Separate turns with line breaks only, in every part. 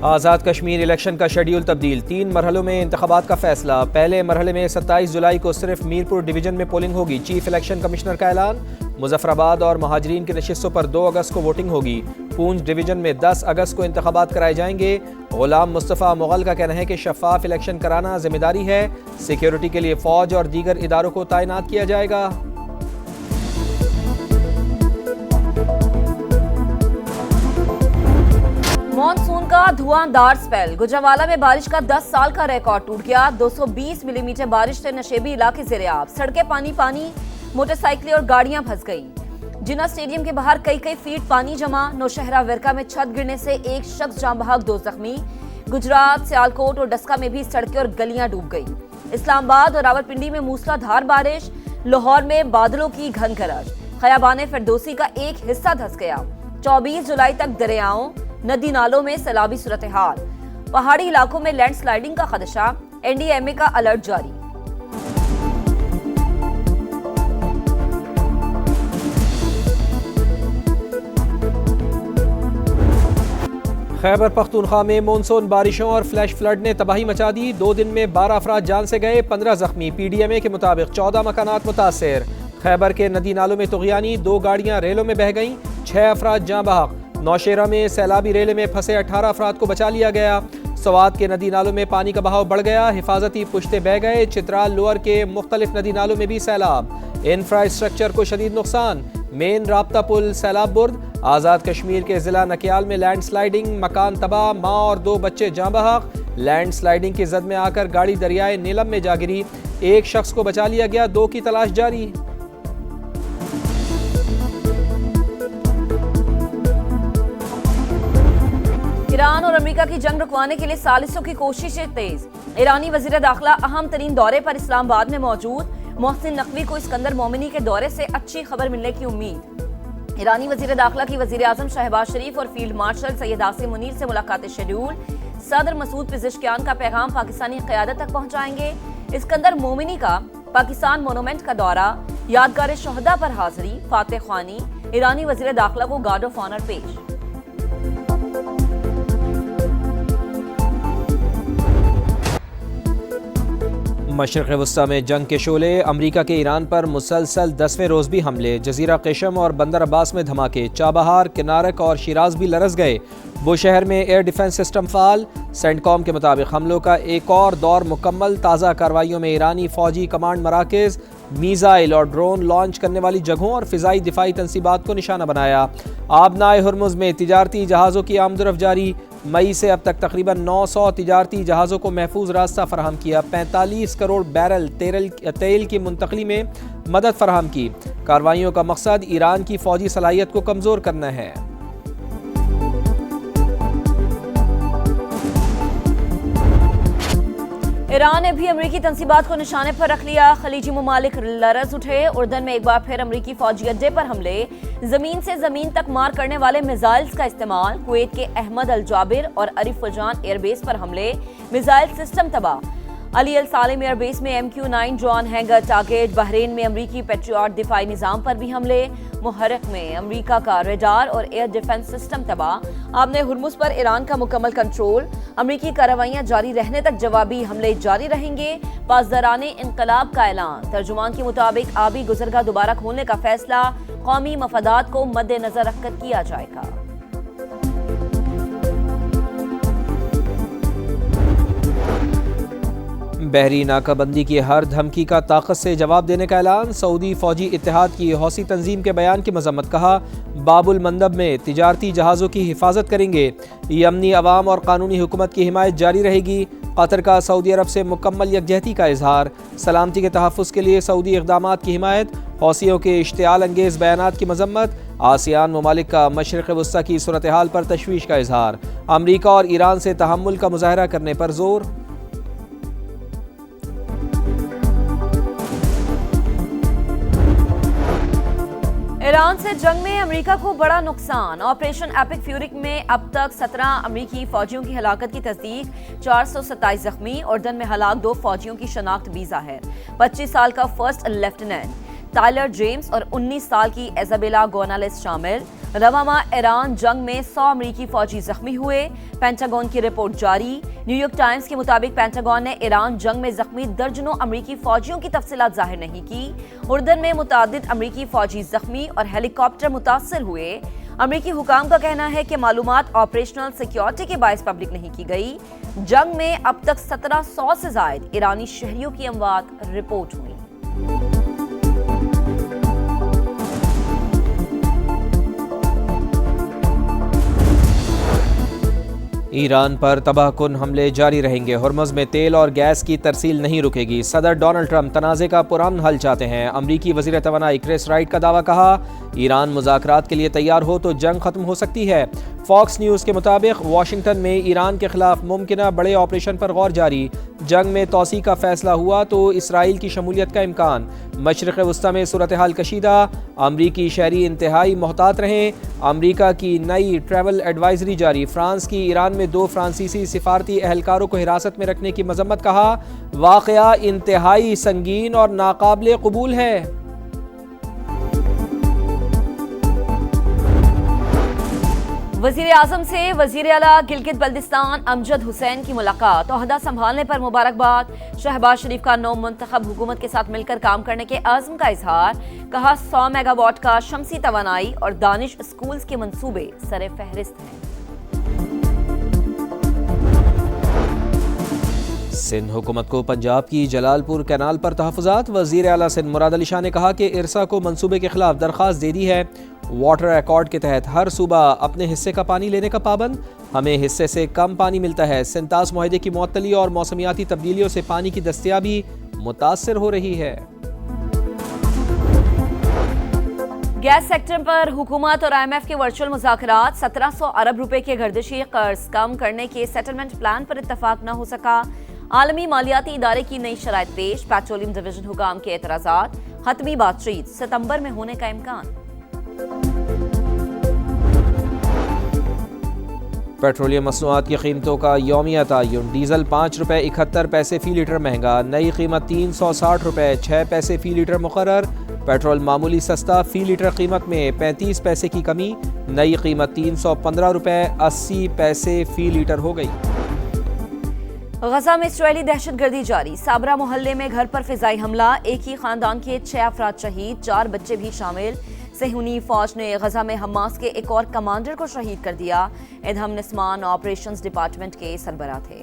Azad Kashmir election का schedule तब्दील, 3 मरहलों में इंतखाबात का फैसला। पहले मरहले में 27 जुलाई को सिर्फ मीरपुर डिवीजन में पोलिंग होगी। चीफ इलेक्शन कमिश्नर का ऐलान। मुजफ्फराबाद और महाजरीन की नशिस्तों पर 2 अगस्त को वोटिंग होगी। पूंछ डिवीजन में 10 अगस्त को इंतखाबात कराए जाएंगे। गुलाम मुस्तफ़ा मुगल का कहना है कि शफाफ इलेक्शन कराना जिम्मेदारी है। सिक्योरिटी के लिए फौज और दीगर इदारों को तैनात किया जाएगा।
मॉनसून का धुआंधार स्पेल, गुजरांवाला में बारिश का 10 साल का रिकॉर्ड टूट गया। 220 मिलीमीटर बारिश से नशेबी इलाके ज़ेर-ए-आब, सड़कें पानी पानी, मोटरसाइकिलें और गाड़ियां फंस गई। जिन्ना स्टेडियम के बाहर कई फीट पानी जमा। नौशहरा विरका में छत गिरने से एक शख्स जान बहक, 2 जख्मी। गुजरात, सियालकोट और डस्का में भी सड़कें और गलियां डूब गई। इस्लामाबाद और रावलपिंडी में मूसलाधार बारिश। लाहौर में बादलों की घन गरज। खयाबान फिरदौसी का एक हिस्सा धंस गया। 24 जुलाई तक दरियाओं, नदी नालों में सैलाबी सूरत हाल। पहाड़ी इलाकों में लैंडस्लाइडिंग का खदशा। एनडीएमए का अलर्ट जारी।
खैबर पख्तूनख्वा में मानसून बारिशों और फ्लैश फ्लड ने तबाही मचा दी। 2 दिन में 12 अफराद जान से गए, 15 जख्मी। पीडीएमए के मुताबिक 14 मकानात मुतासर। खैबर के नदी नालों में तुगयानी, 2 गाड़ियां रेलों में बह गईं, 6 अफराद जान बहक। नौशेरा में सैलाबी रेले में फंसे 18 अफराद को बचा लिया गया। सवात के नदी नालों में पानी का बहाव बढ़ गया, हिफाजती पुश्ते बह गए। चित्राल लोअर के मुख्तलिफ नदी नालों में भी सैलाब। इंफ्रास्ट्रक्चर को शदीद नुकसान, मेन राब्ता पुल सैलाब बुर्द। आज़ाद कश्मीर के जिला नकियाल में लैंडस्लाइडिंग, मकान तबाह, माँ और 2 बच्चे जाँ बहक। लैंडस्लाइडिंग की जद में आकर गाड़ी दरियाए नीलम में जा गिरी, 1 शख्स को बचा लिया गया, 2 की तलाश जारी।
ईरान और अमेरिका की जंग रुकवाने के लिए सालिसों की कोशिशें तेज। ईरानी वजीर दाखिला अहम तरीन दौरे पर इस्लामाबाद में मौजूद। मोहसिन नकवी को इस्कंदर मोमिनी के दौरे से अच्छी खबर मिलने की उम्मीद। ईरानी वजीर दाखिला की वजीर आजम शहबाज शरीफ और फील्ड मार्शल सैयद आसिम मुनीर से मुलाकातें शेड्यूल। सदर मसूद पिज़ेशकियान का पैगाम पाकिस्तानी क़यादत तक पहुंचाएंगे। इस्कंदर मोमिनी का पाकिस्तान मोनूमेंट का दौरा, यादगार शहदा पर हाजिरी, फातेह ख्वानी। ईरानी वजीर दाखिला को गार्ड ऑफ ऑनर पेश।
मशरक़ वस्ता में जंग के शोले, अमरीका के ईरान पर मुसलसल 10वें रोज़ भी हमले। जजीरा केशम और बंदर अब्बास में धमाके। चाबहार, किनारक और शिराज भी लरस गए। बुशहर में एयर डिफेंस सिस्टम फाल। सेंटकॉम के मुताबिक हमलों का एक और दौर मुकम्मल। ताज़ा कार्रवाइयों में ईरानी फौजी कमांड मराकज़, मीज़ाइल और ड्रोन लॉन्च करने वाली जगहों और फ़िज़ाई दिफाई तंसीबात को निशाना बनाया। आबनाए हुर्मुज़ में तिजारती जहाज़ों की आमदरफ़ जारी। मई से अब तक तकरीबन 900 तिजारती जहाज़ों को महफूज रास्ता फराहम किया। 45 करोड़ बैरल तेल की मुंतकली में मदद फराहम की। कार्रवाइयों का मकसद ईरान की फौजी सलाहियत को कमज़ोर करना है।
ईरान ने भी अमरीकी तंसीबात को निशाने पर रख लिया। खलीजी ममालिक लरज उठे। उर्दन में एक बार फिर अमरीकी फौजी अड्डे पर हमले। जमीन से जमीन तक मार करने वाले मिसाइल्स का इस्तेमाल। कुवैत के अहमद अल जाबिर और अरिफ फजान एयरबेस पर हमले, मिसाइल सिस्टम तबाह। अली अल सालिम एयरबेस में MQ-9 drone hanger target. Bahrain में अमरीकी पेट्रियट दिफाई निज़ाम पर भी हमले। मुहर्रक में अमरीका का रेडार और एयर डिफेंस सिस्टम तबाह। आबने हुर्मुज़ पर ईरान का मुकम्मल कंट्रोल। अमरीकी कार्रवाइयां जारी रहने तक जवाबी हमले जारी रहेंगे। पासदाराने इनकलाब का ऐलान। तर्जुमान के मुताबिक आबी गुजरगाह दोबारा खोलने का फैसला कौमी मफादात को मद्देनजर रखकर किया जाएगा।
बहरी नाकाबंदी की हर धमकी का ताकत से जवाब देने का ऐलान। सऊदी फौजी इत्तेहाद की हौसी तंजीम के बयान की मजम्मत। कहा, बाबुल मंदब में तिजारती जहाज़ों की हिफाजत करेंगे। यमनी अवाम और कानूनी हुकूमत की हिमायत जारी रहेगी। कतर का सऊदी अरब से मुकम्मल यकजहती का इजहार। सलामती के तहफ़्फ़ुज़ के लिए सऊदी इक़दामात की हिमायत। हौसियों के इश्तियाल अंगेज़ बयानात की मजम्मत। आसियान ममालिक का मशरिक़ वस्ता की सूरत हाल पर तशवीश का इजहार। अमरीका और ईरान से तहम्मुल का मुज़ाहरा करने पर जोर।
ईरान से जंग में अमेरिका को बड़ा नुकसान। ऑपरेशन एपिक फ्यूरी में अब तक 17 अमेरिकी फौजियों की हलाकत की तस्दीक, 427 जख्मी। उर्दन में हलाक 2 फौजियों की शनाख्त भी ज़ाहिर। 25 साल का फर्स्ट लेफ्टिनेंट टायलर जेम्स और 19 साल की इजाबेला गोनालेस शामिल। रवामा ईरान जंग में 100 अमरीकी फौजी जख्मी हुए, पेंटागन की रिपोर्ट जारी। न्यूयॉर्क टाइम्स के मुताबिक पेंटागन ने ईरान जंग में जख्मी दर्जनों अमरीकी फौजियों की तफसीलात जाहिर नहीं की। उर्दन में मुतादिद अमरीकी फौजी जख्मी और हेलीकॉप्टर मुतासर हुए। अमरीकी हुकाम का कहना है कि मालूमात ऑपरेशनल सिक्योरिटी के बायस पब्लिक नहीं की गई। जंग में अब तक 1700 से जायद ईरानी शहरियों की अमवात रिपोर्ट हुई।
ईरान पर तबाहकुन हमले जारी रहेंगे। हुर्मुज़ में तेल और गैस की तरसील नहीं रुकेगी। सदर डोनाल्ड ट्रंप तनाज़े का पुरअमन हल चाहते हैं। अमरीकी वज़ीर तवानाई क्रिस राइट का दावा, कहा ईरान मुज़ाकरात के लिए तैयार हो तो जंग ख़त्म हो सकती है। फॉक्स न्यूज़ के मुताबिक वाशिंगटन में ईरान के खिलाफ मुमकिना बड़े ऑपरेशन पर गौर जारी। जंग में तोसी का फैसला हुआ तो इसराइल की शमूलियत का इम्कान। मशरिक़ वस्ता में सूरत हाल कशीदा। अमरीकी शहरी इंतहाई मोहतात रहें। अमरीका की नई ट्रैवल एडवाइजरी जारी। फ्रांस की ईरान में 2 फ्रांसीसी सिफारती एहलकारों को हिरासत में रखने की मजम्मत, कहा वाक़या इंतहाई संगीन और नाकाबिले कबूल है।
वज़ीर आज़म से वज़ीर आला गिलगित बल्तिस्तान अमजद हुसैन की मुलाकात। ओहदा संभालने पर मुबारकबाद। शहबाज शरीफ का नौ मुंतखब हुकूमत के साथ मिलकर काम करने के आज़म का इजहार। कहा 100 मेगावाट का शमसी तवानाई और दानिश स्कूल्स के मंसूबे सरे फहरिस्त हैं।
सिंध हुकूमत को पंजाब की जलालपुर कैनाल पर तहफ़्फ़ुज़ात। वज़ीर आला सिंध मुराद अली शाह ने कहा कि इरसा को मंसूबे के खिलाफ दरख्वास्त दे दी है। वाटर अकॉर्ड के तहत हर सूबा अपने हिस्से का पानी लेने का पाबंद। हमें हिस्से से कम पानी मिलता है। सिंतास मुआहदे की मुअत्तली और मौसमियाती तब्दीलियों से पानी की दस्तयाबी मुतासर हो रही है।
गैस सेक्टर पर हुकूमत और IMF के वर्चुअल मुज़ाकरात। 1700 अरब रुपए के गर्दिशी कर्ज कम करने के सेटलमेंट प्लान पर इत्तफाक न हो सका। आलमी मालियाती इदारे की नई शराइत पेश। पेट्रोलियम डिवीजन हुकाम के एतराज़ात। हतमी बातचीत सितंबर में होने का इम्कान।
पेट्रोलियम मसनूआत की कीमतों का यौमिया तयन। डीजल 5 रुपये 71 पैसे फ़ी लीटर महंगा। नई कीमत 360 रुपये 6 पैसे फ़ी लीटर मुकर्रर। पेट्रोल मामूली सस्ता, फ़ी लीटर कीमत में 35 पैसे की कमी। नई कीमत 315 रुपये 80 पैसे फ़ी लीटर हो गई।
गजा में इसराइली दहशतगर्दी जारी। साबरा मोहल्ले में घर पर फिजाई हमला। एक ही खानदान के 6 अफराद शहीद, 4 बच्चे भी शामिल। सेहूनी फौज ने गजा में हमास के एक और कमांडर को शहीद कर दिया। इदहम निस्मान ऑपरेशंस डिपार्टमेंट के सरबराह थे।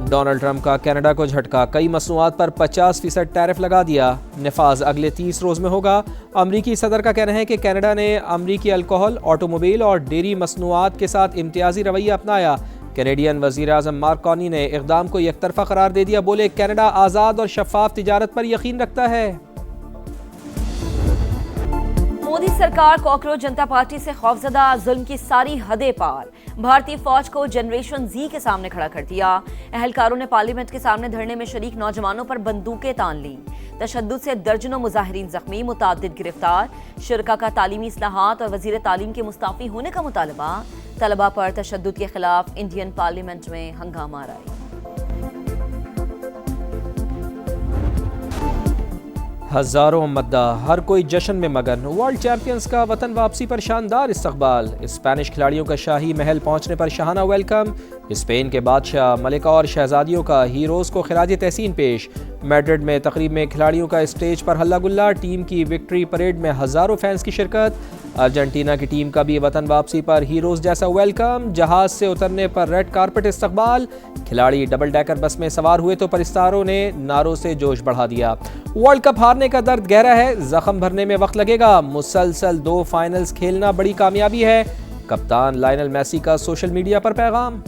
डोनाल्ड ट्रंप का कनाडा को झटका। कई मसनूआत पर 50% टैरिफ लगा दिया। नफाज अगले 30 रोज में होगा। अमरीकी सदर का कहना है कि कनाडा ने अमरीकी अल्कोहल, ऑटोमोबाइल और डेयरी मसनूआत के साथ इम्तियाजी रवैया अपनाया। कैनेडियन वज़ीर आज़म मार्क कार्नी ने इक़दाम को एकतरफा करार दे दिया। बोले कनाडा आज़ाद और शफाफ तिजारत पर यकीन रखता है। मोदी सरकार कॉकरोच जनता पार्टी से खौफजदा, जुल्म की सारी हदें पार। भारतीय फौज को जनरेशन Z के सामने खड़ा कर दिया। अहलकारों ने पार्लियामेंट के सामने धरने में शरीक नौजवानों पर बंदूकें तान ली। तशद्दुद से दर्जनों मुजाहिरीन जख्मी, मुतादिद गिरफ्तार। शुरका का तालीमी इस्लाहात और वजीर तालीम के मुस्ताफी होने का मुतालबा। तलबा पर तशद्दुद के खिलाफ इंडियन पार्लियामेंट में हंगामा राई।
हजारों मद्दा, हर कोई जश्न में मगन। वर्ल्ड चैंपियंस का वतन वापसी पर शानदार इस्तकबाल। स्पेनिश खिलाड़ियों का शाही महल पहुंचने पर शाहाना वेलकम। स्पेन के बादशाह, मलिका और शहजादियों का हीरोज़ को खिराज तहसीन पेश। मैड्रिड में तकरीब में खिलाड़ियों का स्टेज पर हल्ला गुल्ला। टीम की विक्ट्री परेड में हजारों फैंस की शिरकत। अर्जेंटीना की टीम का भी वतन वापसी पर हीरोज़ जैसा वेलकम। जहाज से उतरने पर रेड कारपेट इस्तकबाल। खिलाड़ी डबल डेकर बस में सवार हुए तो परिस्तारों ने नारों से जोश बढ़ा दिया। वर्ल्ड कप हारने का दर्द गहरा है, जख्म भरने में वक्त लगेगा। मुसलसल 2 फाइनल्स खेलना बड़ी कामयाबी है। कप्तान लायनल मेसी का सोशल मीडिया पर पैगाम।